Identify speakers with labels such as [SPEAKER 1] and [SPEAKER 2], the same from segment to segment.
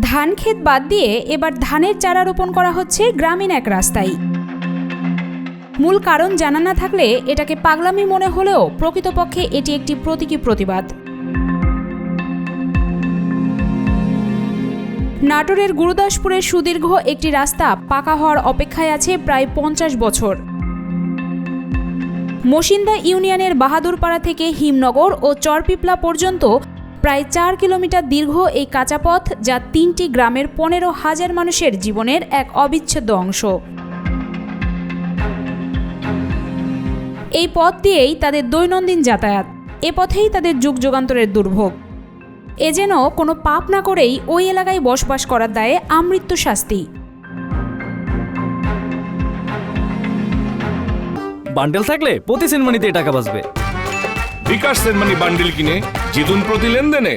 [SPEAKER 1] ধান ক্ষেত বাদ দিয়ে এবার ধানের চারা রোপণ করা হচ্ছে গ্রামীণ এক রাস্তায়। মূল কারণ জানা না থাকলে এটাকে পাগলামি মনে হলেও প্রকৃতপক্ষে এটি একটি প্রতীকী প্রতিবাদ। নাটোরের গুরুদাসপুরের সুদীর্ঘ একটি রাস্তা পাকা হওয়ার অপেক্ষায় আছে প্রায় 50 বছর। মসিন্দা ইউনিয়নের বাহাদুরপাড়া থেকে হিমনগর ও চরপিপলা পর্যন্ত প্রায় 4 কিলোমিটার দীর্ঘ এই কাঁচা পথ, যা 3টি গ্রামের 15,000 মানুষের জীবনের এক অবিচ্ছেদ্য অংশ। এই পথ দিয়েই তাদের দৈনন্দিন যাতায়াত, এ পথেই তাদের যুগ যুগান্তরের দুর্ভোগ। এ যেন কোনো পাপ না করেই ওই এলাকায় বসবাস করার দায়ে আমৃত্যু শাস্তি।
[SPEAKER 2] বান্ডেল থাকলে প্রতি সেনমানিতে টাকা বাঁচবে।
[SPEAKER 3] বিকাশ সেনমানি বান্ডেল কিনে জিতুন প্রতি লেনদেনে।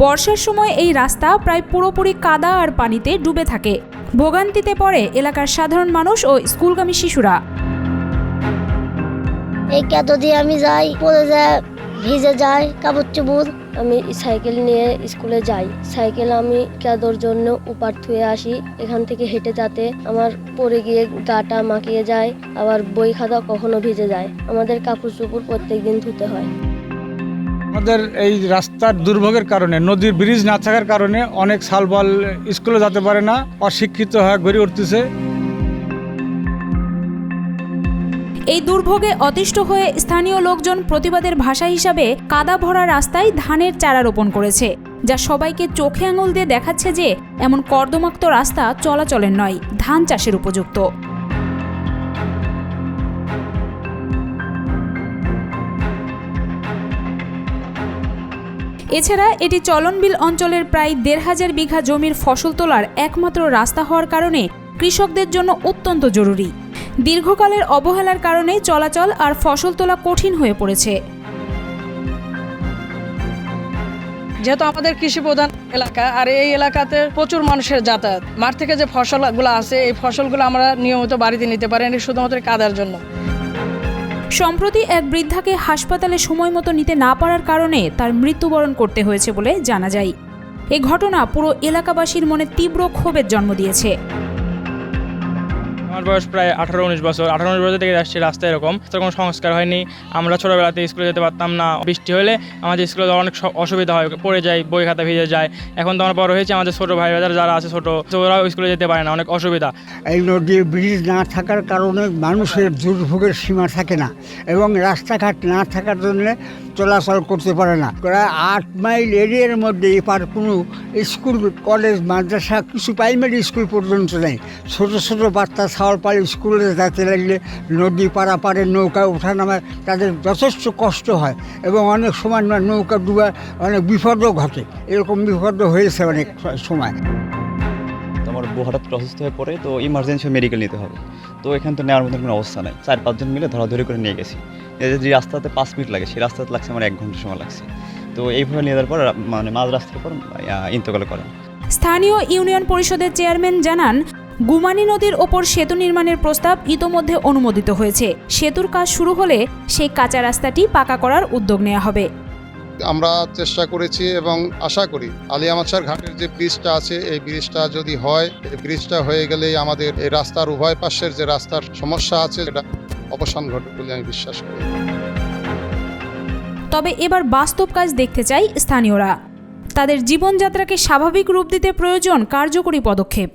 [SPEAKER 1] বর্ষার সময় এই রাস্তা প্রায় পুরোপুরি কাদা আর পানিতে ডুবে থাকে। ভোগান্তিতে পড়ে এলাকার সাধারণ মানুষ ও স্কুলগামী শিশুরা।
[SPEAKER 4] এই কাদা দিয়ে আমি যাই, পড়ে যায়, ভিজে যায় কাপড় চোপড়। আমি সাইকেল নিয়ে স্কুলে যাই। সাইকেল আমি কাদোর জন্য উপার থুয়ে আসি। এখান থেকে হেঁটে যাতে আমার পড়ে গিয়ে গাটা মাখিয়ে যায়, আবার বই খাতা কখনো ভিজে যায়। আমাদের কাপড় চোপড় প্রত্যেকদিন ধুতে হয়।
[SPEAKER 5] আমাদের এই রাস্তার দুর্ভোগের কারণে, নদীর ব্রিজ না থাকার কারণে অনেক সালবাল স্কুলে যেতে পারে না, অশিক্ষিত হয়ে গড়ে উঠতেছে।
[SPEAKER 1] এই দুর্ভোগে অতিষ্ঠ হয়ে স্থানীয় লোকজন প্রতিবাদের ভাষা হিসাবে কাদা ভরা রাস্তায় ধানের চারা রোপণ করেছে, যা সবাইকে চোখে আঙুল দিয়ে দেখাচ্ছে যে এমন কর্দমাক্ত রাস্তা চলাচলের নয়, ধান চাষের উপযুক্ত। এছাড়া এটি চলনবিল অঞ্চলের প্রায় 1,500 বিঘা জমির ফসল তোলার একমাত্র রাস্তা হওয়ার কারণে কৃষকদের জন্য অত্যন্ত জরুরি। দীর্ঘকালের অবহেলার কারণে চলাচল আর ফসল তোলা কঠিন হয়ে পড়েছে।
[SPEAKER 6] যেহেতু আমাদের কৃষি প্রধান এলাকা, আর এই এলাকাতে প্রচুর মানুষের যাতায়াত, মাঠ থেকে যে ফসলগুলো আছে এই ফসলগুলো আমরা নিয়মিত বাড়িতে নিতে পারি না, শুধুমাত্র কাদার জন্য।
[SPEAKER 1] সম্প্রতি এক বৃদ্ধাকে হাসপাতালে সময় মতো নিতে না পারার কারণে তার মৃত্যুবরণ করতে হয়েছে বলে জানা যায়। এই ঘটনা পুরো এলাকাবাসীর মনে তীব্র ক্ষোভের জন্ম দিয়েছে।
[SPEAKER 7] আমার বয়স প্রায় 18-19 বছর। 18-19 বছর থেকে আসছি রাস্তায়, এরকম কোনো সংস্কার হয়নি। আমরা ছোটোবেলাতে স্কুলে যেতে পারতাম না। বৃষ্টি হলে আমাদের স্কুলে অনেক অসুবিধা হয়, পড়ে যায়, বই খাতা ভিজে যায়। এখন তো আমরা বড় হয়েছে, আমাদের ছোটো ভাই যারা আছে ছোটো, ওরাও স্কুলে যেতে পারে না, অনেক অসুবিধা।
[SPEAKER 8] এই নদীর ব্রিজ না থাকার কারণে মানুষের দুর্ভোগের সীমা থাকে না, এবং রাস্তাঘাট না থাকার জন্য চলাচল করতে পারে না। প্রায় 8 মাইল এরিয়ার মধ্যে এপার কোনো স্কুল, কলেজ, মাদ্রাসা, কিছু প্রাইমারি স্কুল পর্যন্ত নেই। ছোটো ছোটো বাচ্চা ছাওয়াল পাড়ে স্কুলে যেতে লাগলে নদী পাড়ে নৌকা ওঠা নামা তাদের যথেষ্ট কষ্ট হয়, এবং অনেক সময় নৌকা ডুবা অনেক বিপদও ঘটে। এরকম বিপদ হয়েছে অনেক সময়।
[SPEAKER 9] আমার বউ হঠাৎ অসুস্থ হয়ে পড়ে, তো ইমার্জেন্সি মেডিকেল নিতে হবে। তো এখানে তো নেওয়ার মতন কোনো অবস্থা নাই। 4-5 জন মিলে ধরাধরি করে নিয়ে গেছি। যে রাস্তাতে 5 মিনিট লাগে, সেই রাস্তাতে লাগছে আমার 1 ঘন্টা সময় লাগছে। তো এইভাবে নিয়ে যাওয়ার পর মাঝ রাস্তার পর ইন্তকাল করেন।
[SPEAKER 1] স্থানীয় ইউনিয়ন পরিষদের চেয়ারম্যান জানান, গুমানী নদীর ওপর সেতু নির্মাণের প্রস্তাব ইতোমধ্যে অনুমোদিত হয়েছে। সেতুর কাজ শুরু হলে সেই কাঁচা রাস্তাটি পাকা করার উদ্যোগ নেওয়া হবে।
[SPEAKER 10] আমরা চেষ্টা করেছি এবং আশা করি আলিয়ামাছার ঘাটের যে ব্রিজটা আছে, এই ব্রিজটা যদি হয়, এই ব্রিজটা হয়ে গেলেই আমাদের এই রাস্তার উভয় পাশের যে রাস্তার সমস্যা আছে এটা অবসান ঘটবে বলে আমি বিশ্বাস করি।
[SPEAKER 1] তবে এবার বাস্তব কাজ দেখতে চাই স্থানীয়রা। তাদের জীবনযাত্রাকে স্বাভাবিক রূপ দিতে প্রয়োজন কার্যকরী পদক্ষেপ।